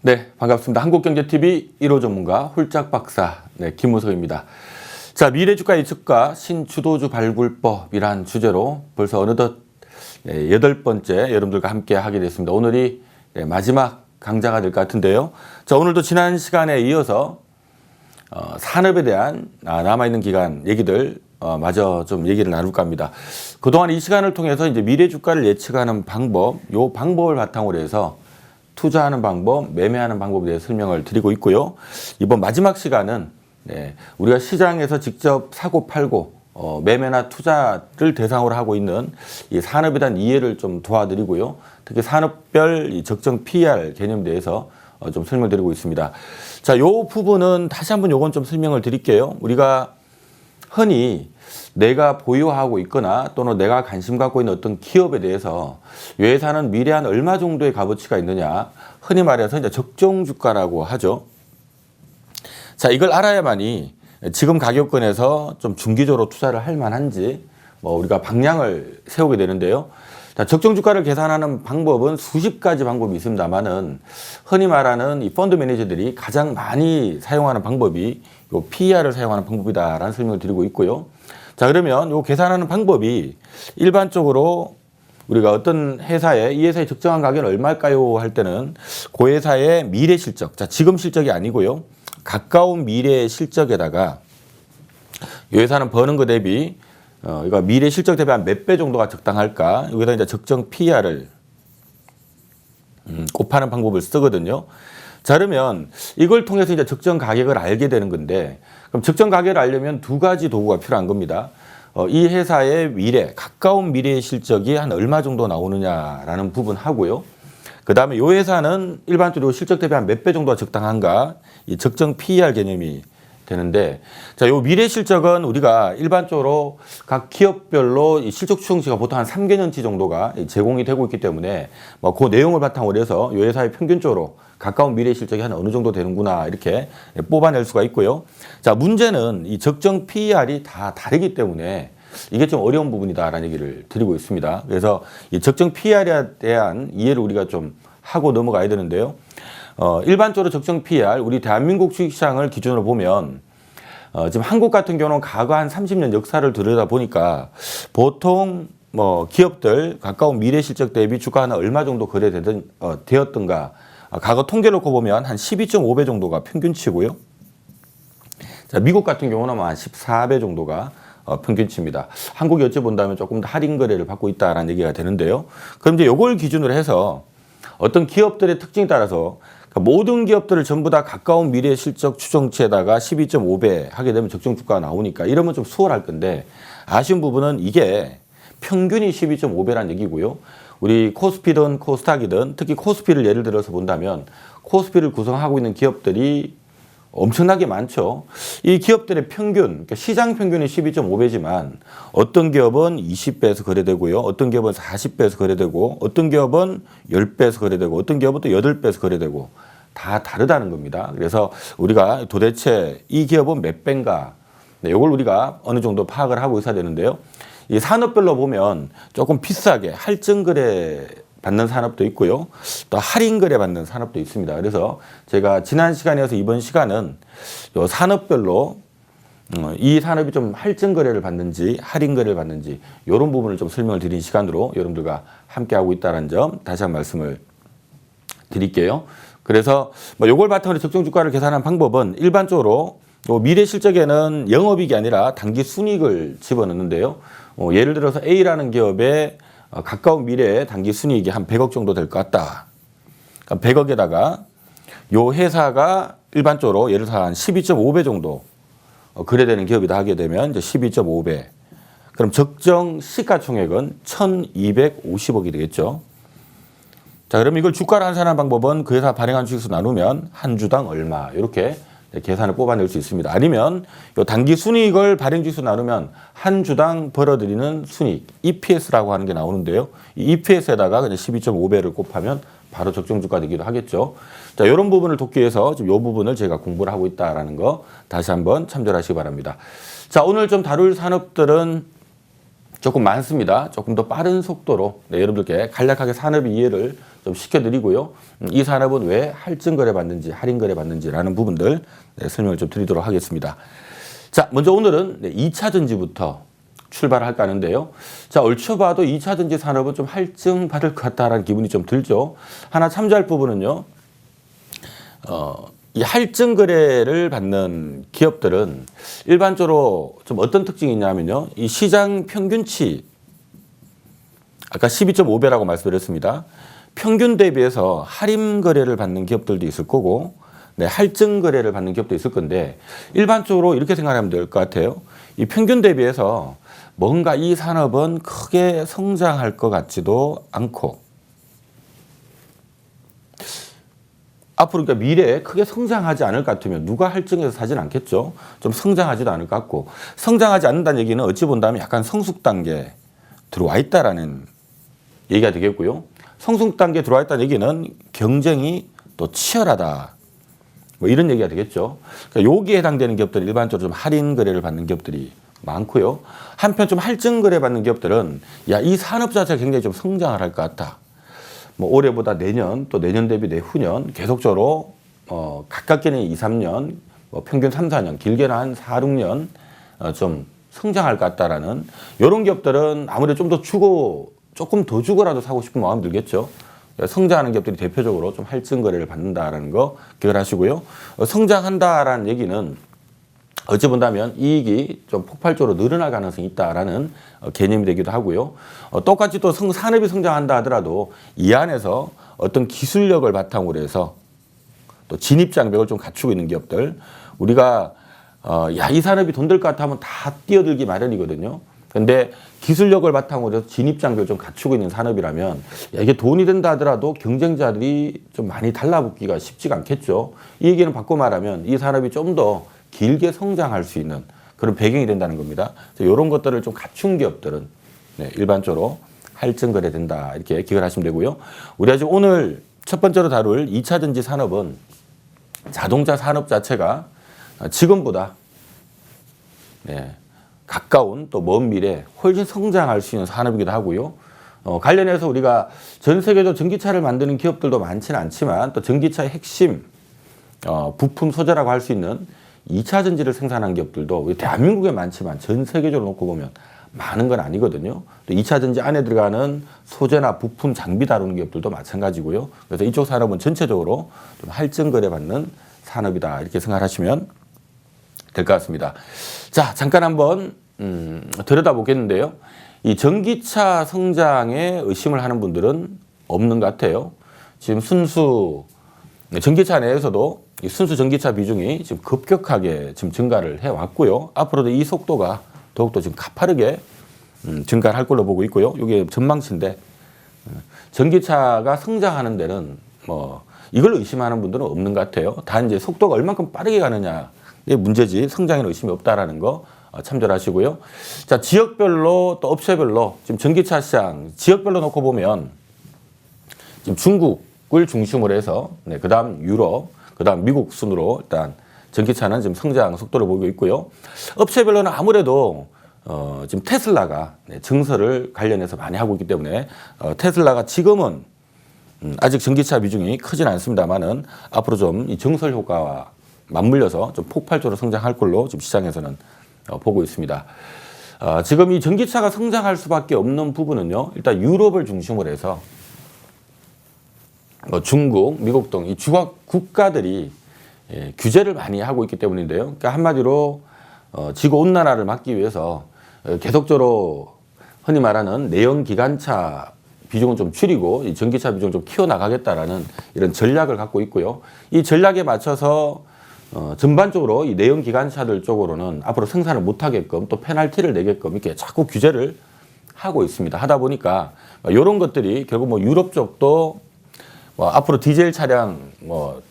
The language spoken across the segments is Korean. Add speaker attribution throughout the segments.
Speaker 1: 네, 반갑습니다. 한국경제TV 1호 전문가 홀짝 박사 김우석입니다. 자, 미래주가 예측과 신주도주 발굴법이란 주제로 벌써 어느덧 8번째 여러분들과 함께 하게 됐습니다. 오늘이 마지막 강좌가 될 것 같은데요. 자, 오늘도 지난 시간에 이어서 산업에 대한 남아있는 기간 얘기들 마저 좀 얘기를 나눌까 합니다. 그동안 이 시간을 통해서 이제 미래주가를 예측하는 방법, 요 방법을 바탕으로 해서 투자하는 방법, 매매하는 방법에 대해 설명을 드리고 있고요. 이번 마지막 시간은 우리가 시장에서 직접 사고 팔고 매매나 투자를 대상으로 하고 있는 이 산업에 대한 이해를 좀 도와드리고요. 특히 산업별 이 적정 PER 개념에 대해서 좀 설명드리고 있습니다. 자, 요 부분은 다시 한번 요건 좀 설명을 드릴게요. 우리가 흔히 내가 보유하고 있거나 또는 내가 관심 갖고 있는 어떤 기업에 대해서 이 회사는 미래 한 얼마 정도의 값어치가 있느냐, 흔히 말해서 이제 적정 주가라고 하죠. 자, 이걸 알아야만이 지금 가격권에서 좀 중기적으로 투자를 할 만한지 우리가 방향을 세우게 되는데요. 자, 적정 주가를 계산하는 방법은 수십 가지 방법이 있습니다만은 흔히 말하는 이 펀드 매니저들이 가장 많이 사용하는 방법이 요 PER을 사용하는 방법이다라는 설명을 드리고 있고요. 자, 그러면 요 계산하는 방법이 일반적으로 우리가 어떤 회사에 이 회사의 적정한 가격은 얼마일까요 할 때는 그 회사의 미래 실적, 자, 지금 실적이 아니고요. 가까운 미래 실적에다가 이 회사는 버는 거 대비 이거 미래 실적 대비 한 몇 배 정도가 적당할까? 여기다 이제 적정 PER을 곱하는 방법을 쓰거든요. 자, 그러면 이걸 통해서 이제 적정 가격을 알게 되는 건데, 그럼 적정 가격을 알려면 두 가지 도구가 필요한 겁니다. 이 회사의 미래, 가까운 미래의 실적이 한 얼마 정도 나오느냐라는 부분 하고요. 그 다음에 이 회사는 일반적으로 실적 대비 한 몇 배 정도가 적당한가? 이 적정 PER 개념이 되는데, 자, 요 미래 실적은 우리가 일반적으로 각 기업별로 이 실적 추정치가 보통 한 3개년치 정도가 제공이 되고 있기 때문에 그 내용을 바탕으로 해서 요 회사의 평균적으로 가까운 미래 실적이 한 어느 정도 되는구나 이렇게 뽑아낼 수가 있고요. 자, 문제는 이 적정 PER이 다 다르기 때문에 이게 좀 어려운 부분이다라는 얘기를 드리고 있습니다. 그래서 이 적정 PER에 대한 이해를 우리가 좀 하고 넘어가야 되는데요. 일반적으로 적정 PER, 우리 대한민국 주식시장을 기준으로 보면 지금 한국 같은 경우는 과거 한 30년 역사를 들여다보니까 보통 기업들 가까운 미래 실적 대비 주가는 얼마 정도 되었던가 과거 통계 놓고 보면 한 12.5배 정도가 평균치고요. 자, 미국 같은 경우는 한 14배 정도가 평균치입니다. 한국이 어찌 본다면 조금 더 할인 거래를 받고 있다라는 얘기가 되는데요. 그럼 이제 이걸 기준으로 해서 어떤 기업들의 특징에 따라서 모든 기업들을 전부 다 가까운 미래 실적 추정치에다가 12.5배 하게 되면 적정 주가가 나오니까 이러면 좀 수월할 건데, 아쉬운 부분은 이게 평균이 12.5배라는 얘기고요. 우리 코스피든 코스닥이든 특히 코스피를 예를 들어서 본다면 코스피를 구성하고 있는 기업들이 엄청나게 많죠. 이 기업들의 평균, 그러니까 시장 평균이 12.5배지만 어떤 기업은 20배에서 거래되고요. 어떤 기업은 40배에서 거래되고 어떤 기업은 10배에서 거래되고 어떤 기업은 또 8배에서 거래되고 다 다르다는 겁니다. 그래서 우리가 도대체 이 기업은 몇 배인가, 이걸 우리가 어느 정도 파악을 하고 있어야 되는데요. 이 산업별로 보면 조금 비싸게 할증 거래 받는 산업도 있고요. 또 할인 거래 받는 산업도 있습니다. 그래서 제가 지난 시간에서 이번 시간은 요 산업별로 이 산업이 좀 할증 거래를 받는지 할인 거래를 받는지 이런 부분을 좀 설명을 드린 시간으로 여러분들과 함께하고 있다는 점 다시 한번 말씀을 드릴게요. 그래서 요걸 바탕으로 적정 주가를 계산하는 방법은 일반적으로 미래 실적에는 영업이익이 아니라 단기 순이익을 집어넣는데요. 예를 들어서 A라는 기업의 가까운 미래에 단기 순이익이 한 100억 정도 될 것 같다. 그러니까 100억에다가 요 회사가 일반적으로 예를 들어서 한 12.5배 정도 거래되는 기업이다 하게 되면 이제 12.5배. 그럼 적정 시가총액은 1,250억이 되겠죠. 자, 그럼 이걸 주가로 환산하는 방법은 그 회사 발행한 주식수 나누면 한 주당 얼마 이렇게 계산을 뽑아낼 수 있습니다. 아니면 요 단기 순이익을 발행 주식수 나누면 한 주당 벌어들이는 순이익 EPS라고 하는 게 나오는데요. 이 EPS에다가 그냥 12.5배를 곱하면 바로 적정 주가 되기도 하겠죠. 자, 이런 부분을 돕기 위해서 지금 이 부분을 제가 공부를 하고 있다라는 거 다시 한번 참조하시기 바랍니다. 자, 오늘 좀 다룰 산업들은 조금 많습니다. 조금 더 빠른 속도로 여러분들께 간략하게 산업의 이해를 좀 시켜드리고요. 이 산업은 왜 할증거래 받는지 할인거래 받는지라는 부분들 설명을 좀 드리도록 하겠습니다. 자, 먼저 오늘은 2차 전지부터 출발할까 하는데요. 자, 얼추 봐도 2차 전지 산업은 좀 할증 받을 것 같다라는 기분이 좀 들죠. 하나 참조할 부분은요. 이 할증 거래를 받는 기업들은 일반적으로 좀 어떤 특징이 있냐면요. 이 시장 평균치 아까 12.5배라고 말씀드렸습니다. 평균 대비해서 할인 거래를 받는 기업들도 있을 거고 할증 거래를 받는 기업도 있을 건데 일반적으로 이렇게 생각하면 될 것 같아요. 이 평균 대비해서 뭔가 이 산업은 크게 성장할 것 같지도 않고 앞으로 그러니까 미래에 크게 성장하지 않을 것 같으면 누가 할증해서 사진 않겠죠. 좀 성장하지도 않을 것 같고 성장하지 않는다는 얘기는 어찌 본다면 약간 성숙 단계에 들어와 있다라는 얘기가 되겠고요. 성숙 단계에 들어와 있다는 얘기는 경쟁이 또 치열하다. 뭐 이런 얘기가 되겠죠. 그러니까 여기에 해당되는 기업들은 일반적으로 좀 할인 거래를 받는 기업들이 많고요. 한편 좀 할증 거래 받는 기업들은 야, 이 산업 자체가 굉장히 좀 성장을 할 것 같다. 뭐 올해보다 내년 또 내년 대비 내후년 계속적으로 가깝게는 2, 3년 뭐 평균 3, 4년 길게는 한 4, 6년 좀 성장할 것 같다라는 이런 기업들은 아무래도 좀 더 주고 조금 더 주고라도 사고 싶은 마음이 들겠죠. 성장하는 기업들이 대표적으로 좀 할증 거래를 받는다라는 거 기억을 하시고요. 성장한다라는 얘기는 어찌 본다면 이익이 좀 폭발적으로 늘어날 가능성이 있다라는 개념이 되기도 하고요. 똑같이 또 산업이 성장한다 하더라도 이 안에서 어떤 기술력을 바탕으로 해서 또 진입 장벽을 좀 갖추고 있는 기업들 우리가 야, 이 산업이 돈 될 것 같아 하면 다 뛰어들기 마련이거든요. 근데 기술력을 바탕으로 해서 진입 장벽을 좀 갖추고 있는 산업이라면 야, 이게 돈이 된다 하더라도 경쟁자들이 좀 많이 달라붙기가 쉽지가 않겠죠. 이 얘기는 바꿔 말하면 이 산업이 좀 더 길게 성장할 수 있는 그런 배경이 된다는 겁니다. 이런 것들을 좀 갖춘 기업들은 일반적으로 할증 거래된다 이렇게 기억을 하시면 되고요. 우리가 지금 오늘 첫 번째로 다룰 2차 전지 산업은 자동차 산업 자체가 지금보다 가까운 또 먼 미래 훨씬 성장할 수 있는 산업이기도 하고요. 관련해서 우리가 전 세계적으로 전기차를 만드는 기업들도 많지는 않지만 또 전기차의 핵심 부품 소재라고 할 수 있는 2차 전지를 생산한 기업들도 우리 대한민국에 많지만 전 세계적으로 놓고 보면 많은 건 아니거든요. 또 2차 전지 안에 들어가는 소재나 부품 장비 다루는 기업들도 마찬가지고요. 그래서 이쪽 산업은 전체적으로 좀 할증 거래 받는 산업이다 이렇게 생각하시면 될 것 같습니다. 자, 잠깐 한번 들여다보겠는데요. 이 전기차 성장에 의심을 하는 분들은 없는 것 같아요. 지금 순수 전기차 내에서도 이 순수 전기차 비중이 지금 급격하게 지금 증가를 해왔고요. 앞으로도 이 속도가 더욱더 지금 가파르게 증가를 할 걸로 보고 있고요. 이게 전망치인데 전기차가 성장하는 데는 뭐 이걸 의심하는 분들은 없는 것 같아요. 단 이제 속도가 얼만큼 빠르게 가느냐의 문제지 성장에는 의심이 없다라는 거 참조를 하시고요. 자, 지역별로 또 업체별로 지금 전기차 시장 지역별로 놓고 보면 지금 중국을 중심으로 해서 그다음 유럽, 그다음 미국 순으로 일단 전기차는 지금 성장 속도를 보이고 있고요. 업체별로는 아무래도 지금 테슬라가 증설을 관련해서 많이 하고 있기 때문에 테슬라가 지금은 아직 전기차 비중이 크진 않습니다만은 앞으로 좀 이 증설 효과와 맞물려서 좀 폭발적으로 성장할 걸로 지금 시장에서는 보고 있습니다. 지금 이 전기차가 성장할 수밖에 없는 부분은요. 일단 유럽을 중심으로 해서 중국, 미국 등 이 주각 국가들이 규제를 많이 하고 있기 때문인데요. 그러니까 한마디로 지구 온난화를 막기 위해서 계속적으로 흔히 말하는 내연 기관차 비중은 좀 줄이고 이 전기차 비중을 좀 키워나가겠다라는 이런 전략을 갖고 있고요. 이 전략에 맞춰서 전반적으로 이 내연 기관차들 쪽으로는 앞으로 생산을 못하게끔 또 페널티를 내게끔 이렇게 자꾸 규제를 하고 있습니다. 하다 보니까 이런 것들이 결국 뭐 유럽 쪽도 뭐 앞으로 디젤 차량 뭐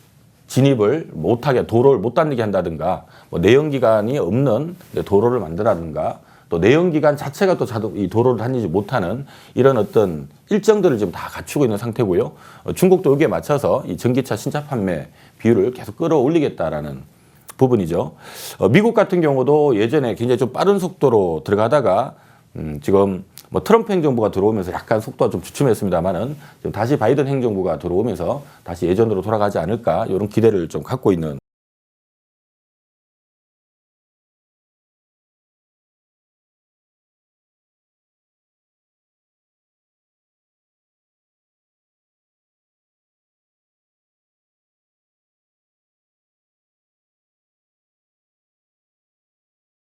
Speaker 1: 진입을 못하게 도로를 못 다니게 한다든가 뭐 내연기관이 없는 도로를 만들라든가 또 내연기관 자체가 또 이 도로를 다니지 못하는 이런 어떤 일정들을 지금 다 갖추고 있는 상태고요. 중국도 여기에 맞춰서 이 전기차 신차 판매 비율을 계속 끌어올리겠다라는 부분이죠. 미국 같은 경우도 예전에 굉장히 좀 빠른 속도로 들어가다가 지금 뭐 트럼프 행정부가 들어오면서 약간 속도가 좀 주춤했습니다만은 지금 다시 바이든 행정부가 들어오면서 다시 예전으로 돌아가지 않을까 이런 기대를 좀 갖고 있는